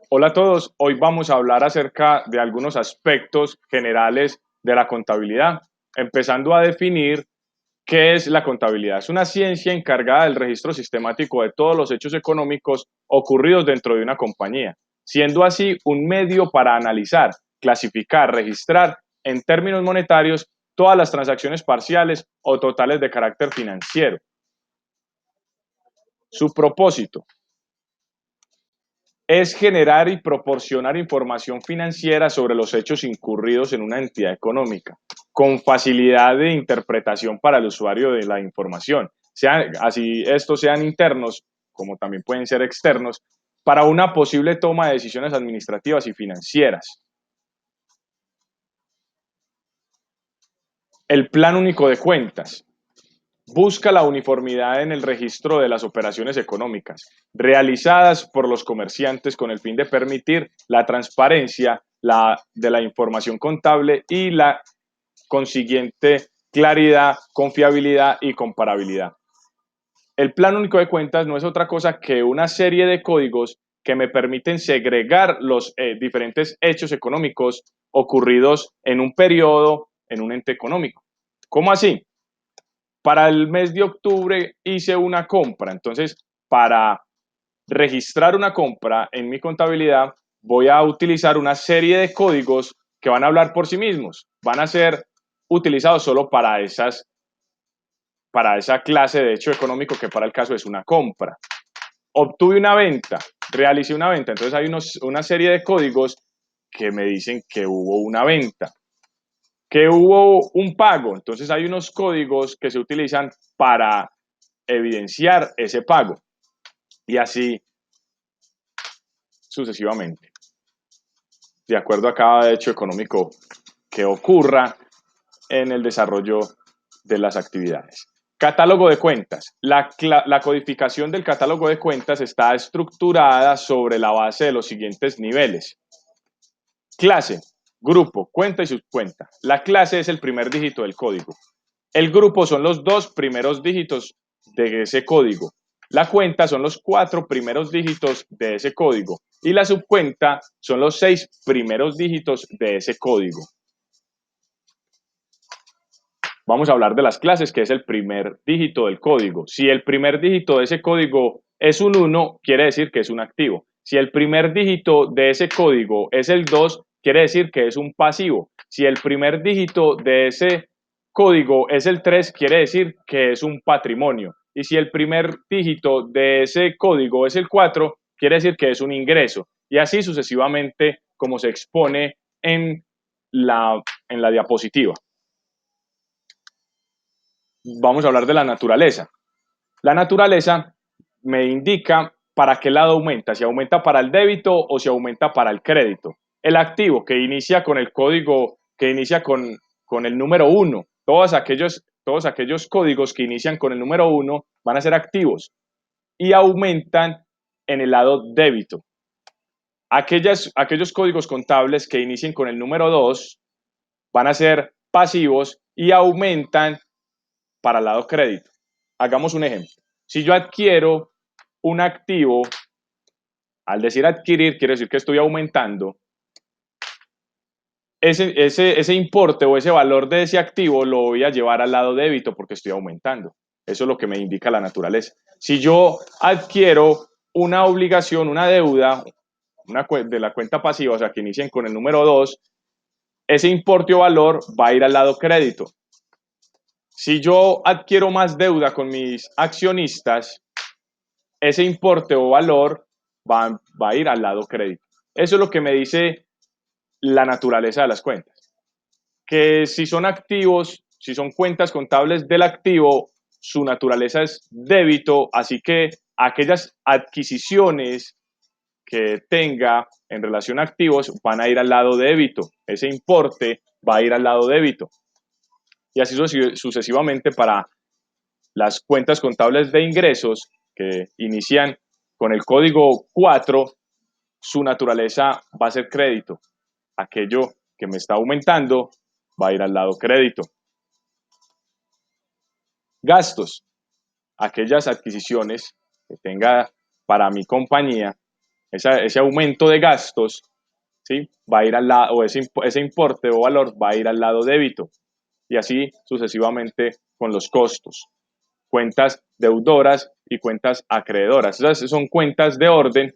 Hola a todos, hoy vamos a hablar acerca de algunos aspectos generales de la contabilidad, empezando a definir qué es la contabilidad. Es una ciencia encargada del registro sistemático de todos los hechos económicos ocurridos dentro de una compañía, siendo así un medio para analizar, clasificar, registrar en términos monetarios todas las transacciones parciales o totales de carácter financiero. Su propósito es generar y proporcionar información financiera sobre los hechos incurridos en una entidad económica, con facilidad de interpretación para el usuario de la información, así estos sean internos como también pueden ser externos, para una posible toma de decisiones administrativas y financieras. El Plan Único de Cuentas busca la uniformidad en el registro de las operaciones económicas realizadas por los comerciantes con el fin de permitir la transparencia de la información contable y la consiguiente claridad, confiabilidad y comparabilidad. El Plan Único de Cuentas no es otra cosa que una serie de códigos que me permiten segregar los diferentes hechos económicos ocurridos en un periodo, en un ente económico. ¿Cómo así? Para el mes de octubre hice una compra, entonces para registrar una compra en mi contabilidad voy a utilizar una serie de códigos que van a hablar por sí mismos, van a ser utilizados solo para esa clase de hecho económico que para el caso es una compra. Obtuve una venta, realicé una venta, entonces hay una serie de códigos que me dicen que hubo una venta, que hubo un pago, entonces hay unos códigos que se utilizan para evidenciar ese pago y así sucesivamente, de acuerdo a cada hecho económico que ocurra en el desarrollo de las actividades. Catálogo de cuentas. La codificación del catálogo de cuentas está estructurada sobre la base de los siguientes niveles. Clase, grupo, cuenta y subcuenta. La clase es el primer dígito del código. El grupo son los dos primeros dígitos de ese código. La cuenta son los cuatro primeros dígitos de ese código. Y la subcuenta son los seis primeros dígitos de ese código. Vamos a hablar de las clases, que es el primer dígito del código. Si el primer dígito de ese código es un 1, quiere decir que es un activo. Si el primer dígito de ese código es el 2, quiere decir que es un pasivo. Si el primer dígito de ese código es el 3, quiere decir que es un patrimonio. Y si el primer dígito de ese código es el 4, quiere decir que es un ingreso. Y así sucesivamente como se expone en la diapositiva. Vamos a hablar de la naturaleza. La naturaleza me indica para qué lado aumenta, si aumenta para el débito o si aumenta para el crédito. El activo que inicia con el código, que inicia con el número 1, todos aquellos códigos que inician con el número 1 van a ser activos y aumentan en el lado débito. Aquellos códigos contables que inicien con el número 2 van a ser pasivos y aumentan para el lado crédito. Hagamos un ejemplo. Si yo adquiero un activo, al decir adquirir, quiere decir que estoy aumentando. Ese importe o ese valor de ese activo lo voy a llevar al lado débito porque estoy aumentando. Eso es lo que me indica la naturaleza. Si yo adquiero una obligación, una deuda de la cuenta pasiva, o sea, que inicien con el número 2, ese importe o valor va a ir al lado crédito. Si yo adquiero más deuda con mis accionistas, ese importe o valor va a ir al lado crédito. Eso es lo que me dice la naturaleza de las cuentas. Que si son activos, si son cuentas contables del activo, su naturaleza es débito, así que aquellas adquisiciones que tenga en relación a activos van a ir al lado débito. Ese importe va a ir al lado débito. Y así sucesivamente para las cuentas contables de ingresos que inician con el código 4, su naturaleza va a ser crédito. Aquello que me está aumentando va a ir al lado crédito. Gastos, aquellas adquisiciones que tenga para mi compañía ese aumento de gastos, ¿sí? Va a ir al lado, o ese importe o valor va a ir al lado débito, y así sucesivamente con los costos. Cuentas deudoras y cuentas acreedoras. Esas son cuentas de orden.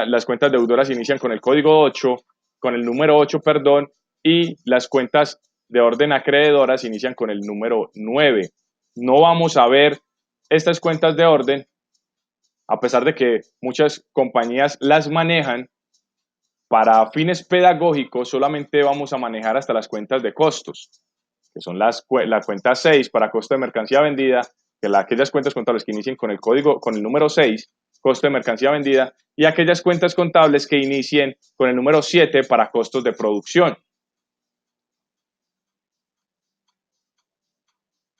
Las cuentas deudoras inician con el código 8, con el número 8, perdón, y las cuentas de orden acreedoras inician con el número 9. No vamos a ver estas cuentas de orden, a pesar de que muchas compañías las manejan. Para fines pedagógicos solamente vamos a manejar hasta las cuentas de costos, que son la cuenta 6 para costo de mercancía vendida, que aquellas cuentas contables que inicien con el número 6, costo de mercancía vendida, y aquellas cuentas contables que inicien con el número 7 para costos de producción.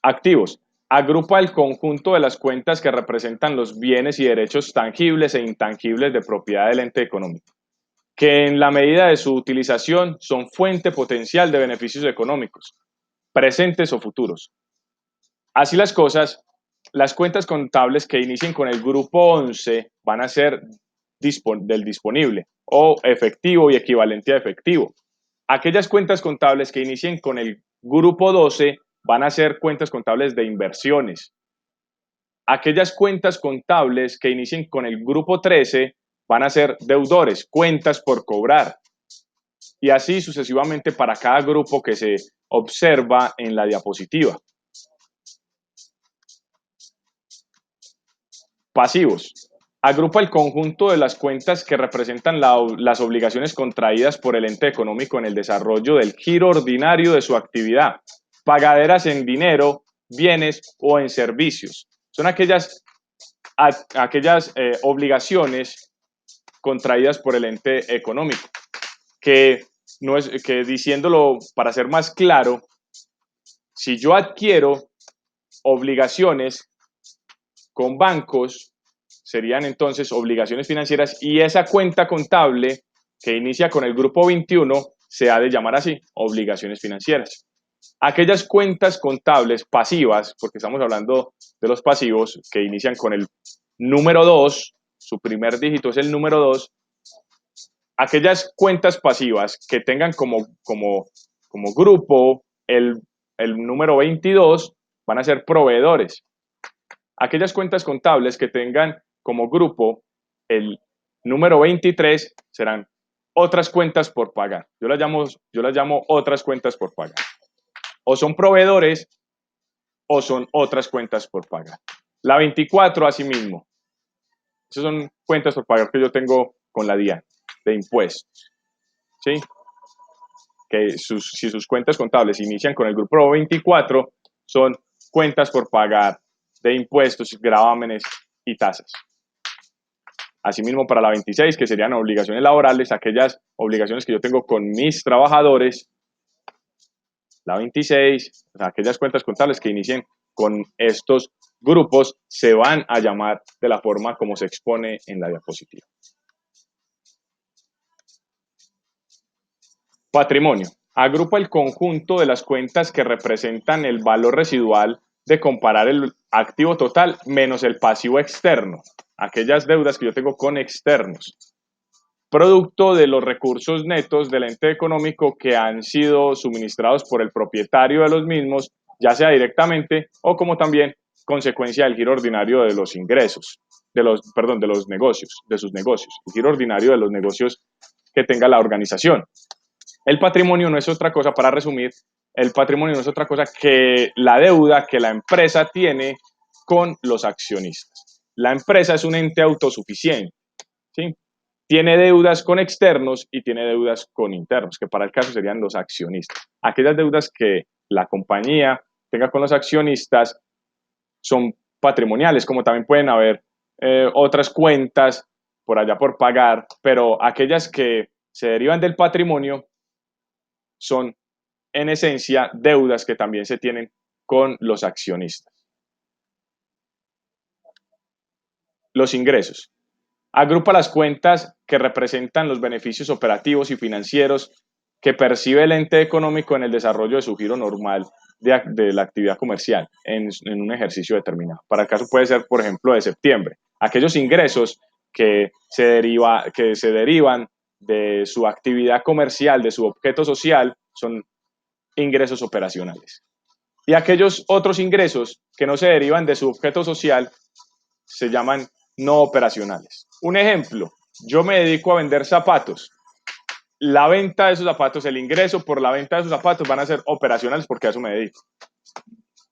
Activos. Agrupa el conjunto de las cuentas que representan los bienes y derechos tangibles e intangibles de propiedad del ente económico, que en la medida de su utilización son fuente potencial de beneficios económicos, presentes o futuros. Así las cosas, las cuentas contables que inicien con el grupo 11 van a ser del disponible o efectivo y equivalente a efectivo. Aquellas cuentas contables que inicien con el grupo 12 van a ser cuentas contables de inversiones. Aquellas cuentas contables que inicien con el grupo 13 van a ser deudores, cuentas por cobrar. Y así sucesivamente para cada grupo que se observa en la diapositiva. Pasivos. Agrupa el conjunto de las cuentas que representan las obligaciones contraídas por el ente económico en el desarrollo del giro ordinario de su actividad, pagaderas en dinero, bienes o en servicios. Son aquellas obligaciones contraídas por el ente económico, que diciéndolo para ser más claro, si yo adquiero obligaciones con bancos, serían entonces obligaciones financieras, y esa cuenta contable que inicia con el grupo 21 se ha de llamar así, obligaciones financieras. Aquellas cuentas contables pasivas, porque estamos hablando de los pasivos que inician con el número 2, su primer dígito es el número 2, aquellas cuentas pasivas que tengan como grupo el número 22 van a ser proveedores. Aquellas cuentas contables que tengan como grupo el número 23 serán otras cuentas por pagar. Yo las llamo otras cuentas por pagar. O son proveedores o son otras cuentas por pagar. La 24, asimismo. Esas son cuentas por pagar que yo tengo con la DIAN de impuestos. ¿Sí? Que si sus cuentas contables inician con el grupo 24, son cuentas por pagar de impuestos, gravámenes y tasas. Asimismo, para la 26, que serían obligaciones laborales, aquellas obligaciones que yo tengo con mis trabajadores. La 26, o sea, aquellas cuentas contables que inicien con estos grupos se van a llamar de la forma como se expone en la diapositiva. Patrimonio. Agrupa el conjunto de las cuentas que representan el valor residual de comparar el activo total menos el pasivo externo, aquellas deudas que yo tengo con externos, producto de los recursos netos del ente económico que han sido suministrados por el propietario de los mismos, ya sea directamente o como también consecuencia del giro ordinario de los ingresos, de los negocios, de sus negocios, el giro ordinario de los negocios que tenga la organización. El patrimonio no es otra cosa, para resumir, el patrimonio no es otra cosa que la deuda que la empresa tiene con los accionistas. La empresa es un ente autosuficiente, ¿sí? Tiene deudas con externos y tiene deudas con internos, que para el caso serían los accionistas. Aquellas deudas que la compañía tenga con los accionistas son patrimoniales, como también pueden haber otras cuentas por allá por pagar, pero aquellas que se derivan del patrimonio son en esencia deudas que también se tienen con los accionistas. Los ingresos. Agrupa las cuentas que representan los beneficios operativos y financieros que percibe el ente económico en el desarrollo de su giro normal de la actividad comercial en un ejercicio determinado. Para el caso puede ser, por ejemplo, de septiembre. Aquellos ingresos que se derivan de su actividad comercial, de su objeto social, son ingresos operacionales. Y aquellos otros ingresos que no se derivan de su objeto social se llaman no operacionales. Un ejemplo, yo me dedico a vender zapatos. La venta de esos zapatos, el ingreso por la venta de esos zapatos van a ser operacionales porque a eso me dedico.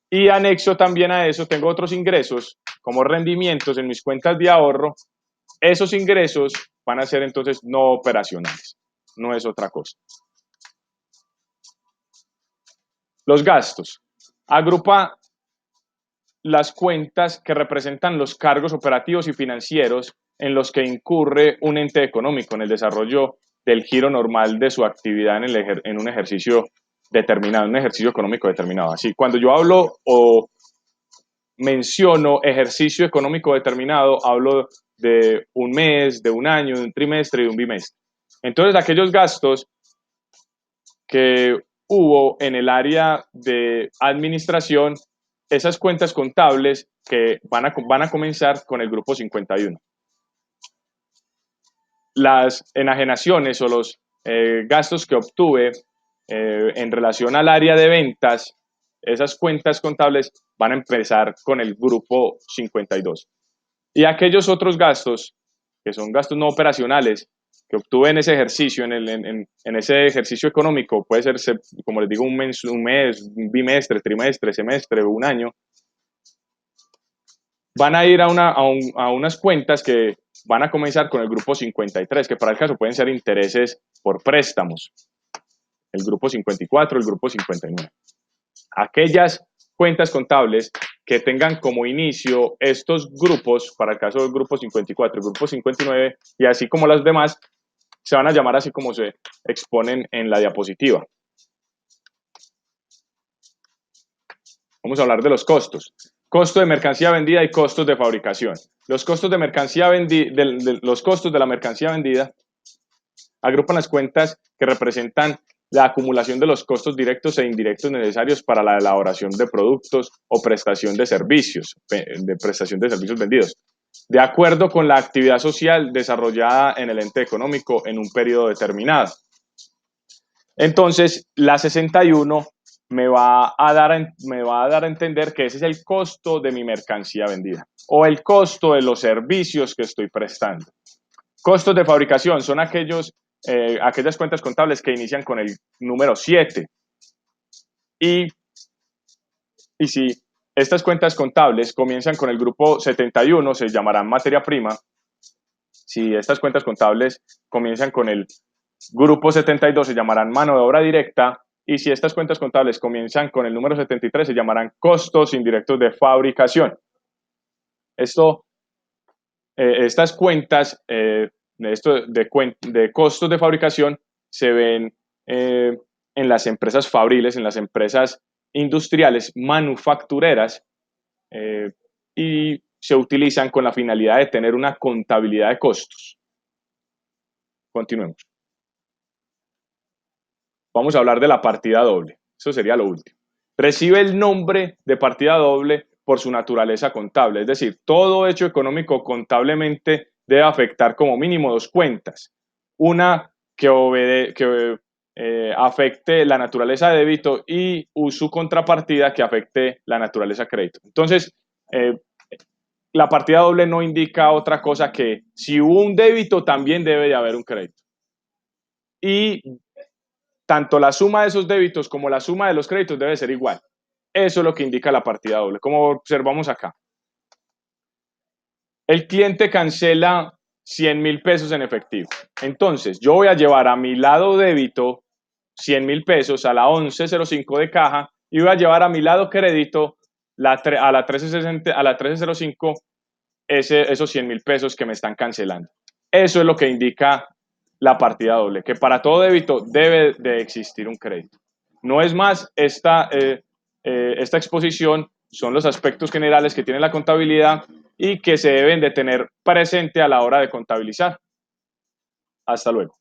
Y anexo también a eso tengo otros ingresos como rendimientos en mis cuentas de ahorro. Esos ingresos van a ser entonces no operacionales, no es otra cosa. Los gastos. Agrupa las cuentas que representan los cargos operativos y financieros en los que incurre un ente económico en el desarrollo del giro normal de su actividad en un ejercicio determinado, un ejercicio económico determinado. Así, cuando yo hablo o menciono ejercicio económico determinado, hablo de un mes, de un año, de un trimestre y de un bimestre. Entonces, aquellos gastos que hubo en el área de administración, esas cuentas contables que van a comenzar con el grupo 51. Las enajenaciones o los gastos que obtuve en relación al área de ventas, esas cuentas contables van a empezar con el grupo 52. Y aquellos otros gastos, que son gastos no operacionales, que obtuve en ese ejercicio, en ese ejercicio económico, puede ser, como les digo, un mes, un bimestre, trimestre, semestre, un año, van a ir a unas cuentas que van a comenzar con el grupo 53, que para el caso pueden ser intereses por préstamos, el grupo 54, el grupo 59. Aquellas cuentas contables que tengan como inicio estos grupos, para el caso del grupo 54, el grupo 59, y así como las demás, se van a llamar así como se exponen en la diapositiva. Vamos a hablar de los costos. Costo de mercancía vendida y costos de fabricación. Los costos de los costos de la mercancía vendida agrupan las cuentas que representan la acumulación de los costos directos e indirectos necesarios para la elaboración de productos o prestación de servicios vendidos, de acuerdo con la actividad social desarrollada en el ente económico en un periodo determinado. Entonces, la 61 me va a dar a entender que ese es el costo de mi mercancía vendida o el costo de los servicios que estoy prestando. Costos de fabricación son aquellas cuentas contables que inician con el número 7. Y si estas cuentas contables comienzan con el grupo 71, se llamarán materia prima. Si estas cuentas contables comienzan con el grupo 72, se llamarán mano de obra directa. Y si estas cuentas contables comienzan con el número 73, se llamarán costos indirectos de fabricación. Estas cuentas de costos de fabricación se ven en las empresas fabriles, en las empresas industriales manufactureras y se utilizan con la finalidad de tener una contabilidad de costos. Continuemos. Vamos a hablar de la partida doble. Eso sería lo último. Recibe el nombre de partida doble por su naturaleza contable, es decir, todo hecho económico contablemente debe afectar como mínimo dos cuentas. Una que afecte la naturaleza de débito y su contrapartida que afecte la naturaleza de crédito. Entonces, la partida doble no indica otra cosa que si hubo un débito, también debe de haber un crédito. Y tanto la suma de esos débitos como la suma de los créditos debe ser igual. Eso es lo que indica la partida doble, como observamos acá. El cliente cancela 100,000 pesos en efectivo. Entonces, yo voy a llevar a mi lado débito 100,000 pesos a la 1105 de caja y voy a llevar a mi lado crédito a la 1305 esos 100,000 pesos que me están cancelando. Eso es lo que indica la partida doble, que para todo débito debe de existir un crédito. No es más, esta exposición son los aspectos generales que tiene la contabilidad y que se deben de tener presente a la hora de contabilizar. Hasta luego.